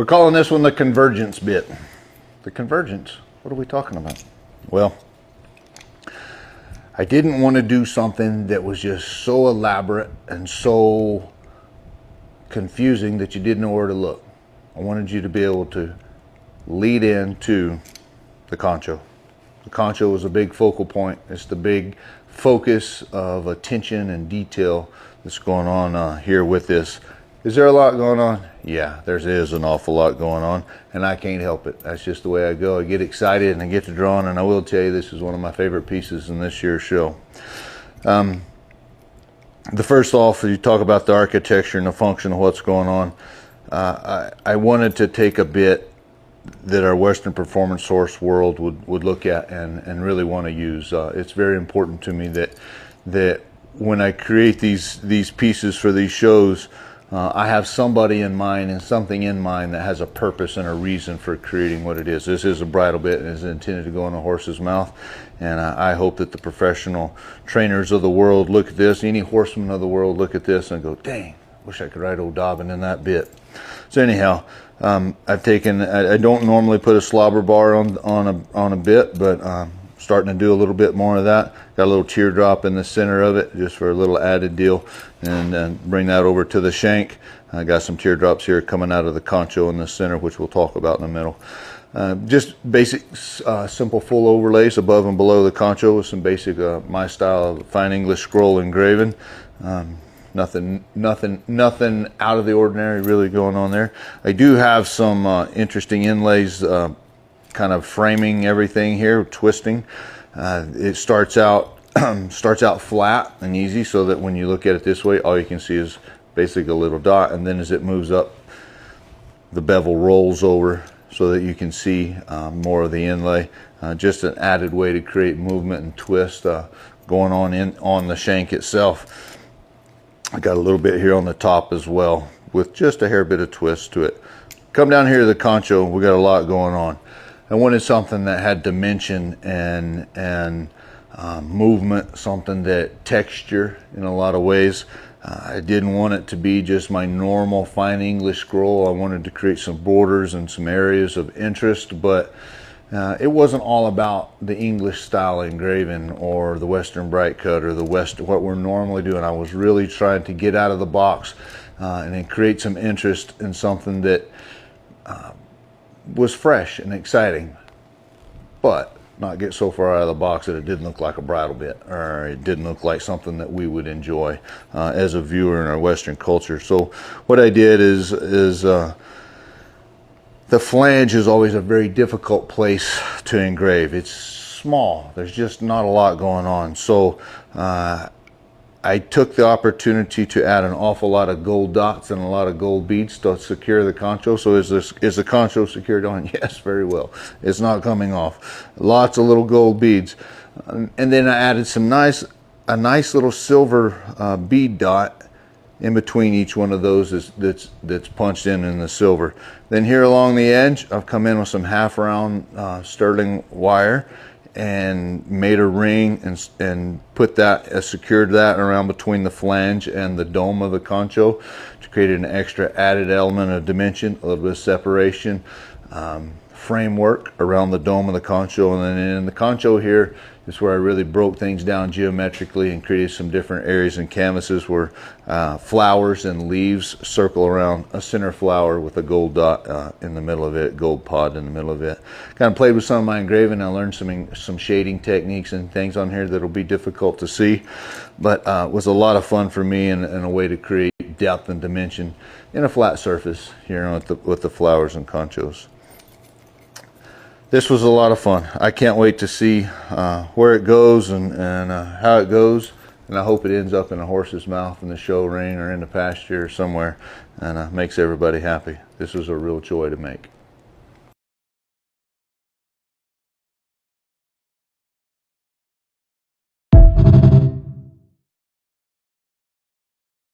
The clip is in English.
We're calling this one the Convergence bit. The Convergence, what are we talking about? Well, I didn't want to do something that was just so elaborate and so confusing that you didn't know where to look. I wanted you to be able to lead into the concho. The concho is a big focal point. It's the big focus of attention and detail that's going on here with this. Is there a lot going on? Yeah, there is an awful lot going on, and I can't help it. That's just the way I go. I get excited and I get to drawing, and I will tell you this is one of my favorite pieces in this year's show. The first off, you talk about the architecture and the function of what's going on. I wanted to take a bit that our Western performance horse world would look at and really want to use. It's very important to me that when I create these pieces for these shows, I have somebody in mind and something in mind that has a purpose and a reason for creating what it is. This is a bridle bit and is intended to go in a horse's mouth, and I hope that the professional trainers of the world look at this, any horseman of the world look at this and go, dang, wish I could ride old Dobbin in that bit. So anyhow, I've taken, I don't normally put a slobber bar on a bit, but starting to do a little bit more of that. Got a little teardrop in the center of it just for a little added deal, and then bring that over to the shank. I got some teardrops here coming out of the concho in the center, which we'll talk about in the middle. Just basic simple full overlays above and below the concho with some basic my style of fine English scroll engraving. Nothing out of the ordinary really going on there. I do have some interesting inlays kind of framing everything here, twisting. It starts out flat and easy, so that when you look at it this way, all you can see is basically a little dot, and then as it moves up, the bevel rolls over so that you can see more of the inlay. Just an added way to create movement and twist going on the shank itself. I got a little bit here on the top as well with just a hair bit of twist to it. Come down here to the concho, we got a lot going on. I wanted something that had dimension and movement, something that texture in a lot of ways. I didn't want it to be just my normal fine English scroll. I wanted to create some borders and some areas of interest, but it wasn't all about the English style engraving or the Western bright cut or what we're normally doing. I was really trying to get out of the box and then create some interest in something that was fresh and exciting, but not get so far out of the box that it didn't look like a bridle bit, or it didn't look like something that we would enjoy as a viewer in our Western culture. So what I did is the flange is always a very difficult place to engrave. It's small. There's just not a lot going on. So I took the opportunity to add an awful lot of gold dots and a lot of gold beads to secure the concho. So is the concho secured on? Yes, very well. It's not coming off. Lots of little gold beads. And then I added a nice little silver bead dot in between each one of those that's punched in the silver. Then here along the edge, I've come in with some half round sterling wire and made a ring and put that, secured that around between the flange and the dome of the concho to create an extra added element of dimension, a little bit of separation, framework around the dome of the concho. And then in the concho here is where I really broke things down geometrically and created some different areas and canvases where flowers and leaves circle around a center flower with a gold dot in the middle of it, gold pod in the middle of it. Kind of played with some of my engraving. I learned some shading techniques and things on here that'll be difficult to see, but it was a lot of fun for me and a way to create depth and dimension in a flat surface here with the flowers and conchos. This was a lot of fun. I can't wait to see where it goes and how it goes. And I hope it ends up in a horse's mouth in the show ring or in the pasture or somewhere and makes everybody happy. This was a real joy to make.